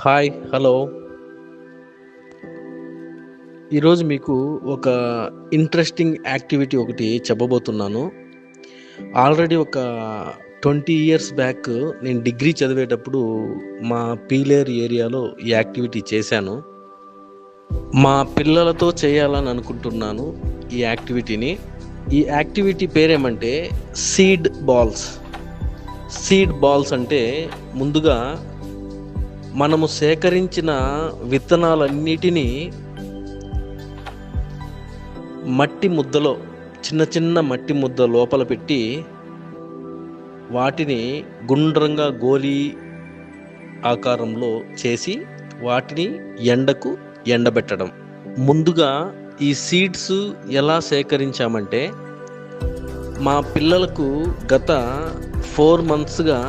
Hi. Hello. ఈరోజు మీకు ఒక ఇంట్రెస్టింగ్ యాక్టివిటీ ఒకటి చెప్పబోతున్నాను. ఆల్రెడీ ఒక 20 ఇయర్స్ బ్యాక్ నేను డిగ్రీ చదివేటప్పుడు మా పీలేరు ఏరియాలో ఈ యాక్టివిటీ చేశాను. మా పిల్లలతో చేయాలని అనుకుంటున్నాను ఈ యాక్టివిటీని. ఈ యాక్టివిటీ పేరేమంటే సీడ్ బాల్స్. సీడ్ బాల్స్ అంటే ముందుగా మనము సేకరించిన విత్తనాలన్నిటినీ మట్టి ముద్దలో చిన్న చిన్న మట్టి ముద్ద లోపల పెట్టి వాటిని గుండ్రంగా గోళీ ఆకారంలో చేసి వాటిని ఎండకు ఎండబెట్టడం. ముందుగా ఈ సీడ్స్ ఎలా సేకరించామంటే మా పిల్లలకు గత 4 మంత్స్గా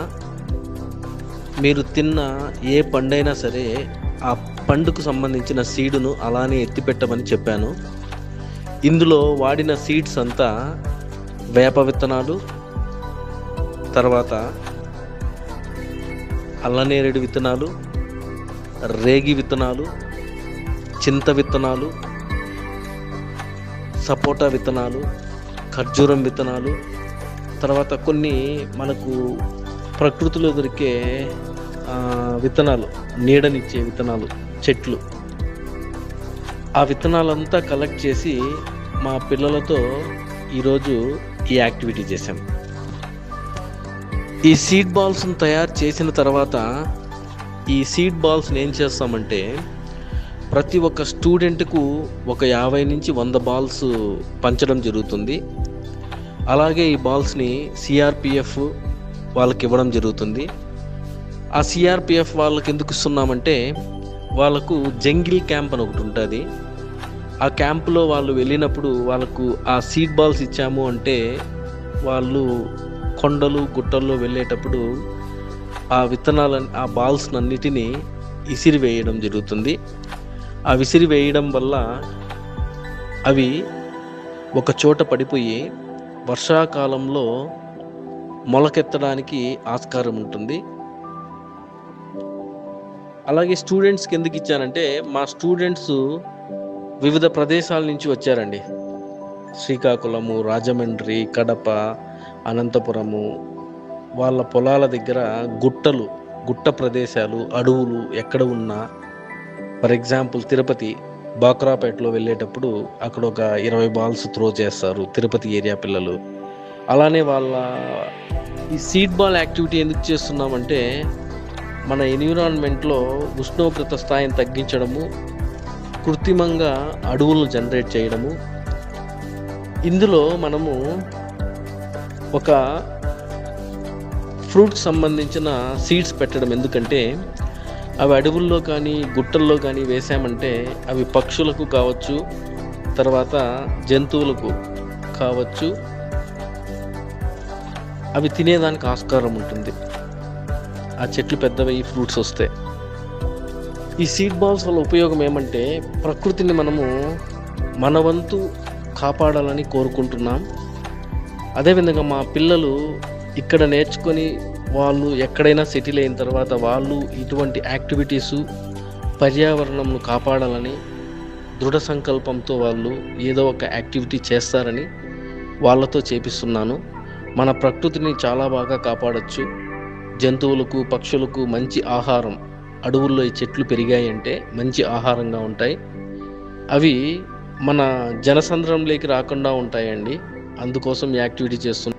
మీరు తిన్న ఏ పండైనా సరే ఆ పండుకు సంబంధించిన సీడును అలానే ఎత్తిపెట్టమని చెప్పాను. ఇందులో వాడిన సీడ్స్ అంతా వేప విత్తనాలు, తర్వాత అల్లనేరేడు విత్తనాలు, రేగి విత్తనాలు, చింత విత్తనాలు, సపోటా విత్తనాలు, ఖర్జూరం విత్తనాలు, తర్వాత కొన్ని మనకు ప్రకృతిలో దొరికే విత్తనాలు, నీడనిచ్చే విత్తనాలు, చెట్లు, ఆ విత్తనాలంతా కలెక్ట్ చేసి మా పిల్లలతో ఈరోజు ఈ యాక్టివిటీ చేశాం. ఈ సీడ్ బాల్స్ని తయారు చేసిన తర్వాత ఈ సీడ్ బాల్స్ని ఏం చేస్తామంటే ప్రతి ఒక్క స్టూడెంట్కు ఒక 50 నుంచి 100 బాల్స్ పంచడం జరుగుతుంది. అలాగే ఈ బాల్స్ని సిఆర్పిఎఫ్ వాళ్ళకి ఇవ్వడం జరుగుతుంది. ఆ సిఆర్పిఎఫ్ వాళ్ళకి ఎందుకు ఇస్తున్నామంటే వాళ్ళకు జంగిల్ క్యాంప్ అని ఒకటి ఉంటుంది. ఆ క్యాంపులో వాళ్ళు వెళ్ళినప్పుడు వాళ్ళకు ఆ సీడ్ బాల్స్ ఇచ్చాము అంటే వాళ్ళు కొండలు గుట్టల్లో వెళ్ళేటప్పుడు ఆ ఆ బాల్స్ అన్నిటినీ ఇసిరి వేయడం జరుగుతుంది. ఆ విసిరి వేయడం వల్ల అవి ఒక చోట పడిపోయి వర్షాకాలంలో మొలకెత్తడానికి ఆస్కారం ఉంటుంది. అలాగే స్టూడెంట్స్కి ఎందుకు ఇచ్చానంటే మా స్టూడెంట్స్ వివిధ ప్రదేశాల నుంచి వచ్చారండి. శ్రీకాకుళము, రాజమండ్రి, కడప, అనంతపురము, వాళ్ళ పొలాల దగ్గర గుట్ట ప్రదేశాలు, అడవులు ఎక్కడ ఉన్నా, ఫర్ ఎగ్జాంపుల్ తిరుపతి బాక్రాపేటలో వెళ్ళేటప్పుడు అక్కడ ఒక 20 బాల్స్ త్రో చేస్తారు తిరుపతి ఏరియా పిల్లలు. అలానే వాళ్ళ ఈ సీడ్ బాల్ యాక్టివిటీ ఎందుకు చేస్తున్నామంటే మన ఎన్విరాన్మెంట్లో ఉష్ణోగ్రత స్థాయిని తగ్గించడము, కృత్రిమంగా అడవులను జనరేట్ చేయడము. ఇందులో మనము ఒక ఫ్రూట్స్ సంబంధించిన సీడ్స్ పెట్టడం ఎందుకంటే అవి అడవుల్లో కానీ గుట్టల్లో కానీ వేసామంటే అవి పక్షులకు కావచ్చు, తర్వాత జంతువులకు కావచ్చు, అవి తినేదానికి ఆస్కారం ఉంటుంది. ఆ చెట్లు పెద్దవి ఫ్రూట్స్ వస్తాయి. ఈ సీడ్ బాల్స్ వల్ల ఉపయోగం ఏమంటే ప్రకృతిని మనము మన వంతు కాపాడాలని కోరుకుంటున్నాం. అదేవిధంగా మా పిల్లలు ఇక్కడ నేర్చుకొని వాళ్ళు ఎక్కడైనా సెటిల్ అయిన తర్వాత వాళ్ళు ఇటువంటి యాక్టివిటీసు పర్యావరణంను కాపాడాలని దృఢ సంకల్పంతో వాళ్ళు ఏదో ఒక యాక్టివిటీ చేస్తారని వాళ్ళతో చేపిస్తున్నాను. మన ప్రకృతిని చాలా బాగా కాపాడచ్చు. జంతువులకు, పక్షులకు మంచి ఆహారం, అడవుల్లో ఈ చెట్లు పెరిగాయంటే మంచి ఆహారంగా ఉంటాయి. అవి మన జనసంద్రంలోకి రాకుండా ఉంటాయండి. అందుకోసం ఈ యాక్టివిటీ చేస్తున్నాం.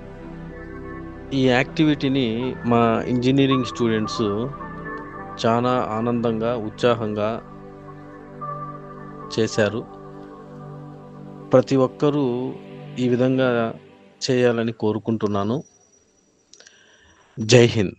ఈ యాక్టివిటీని మా ఇంజనీరింగ్ స్టూడెంట్స్ చాలా ఆనందంగా, ఉత్సాహంగా చేశారు. ప్రతి ఒక్కరూ ఈ విధంగా చేయాలని కోరుకుంటున్నాను. జై హింద్.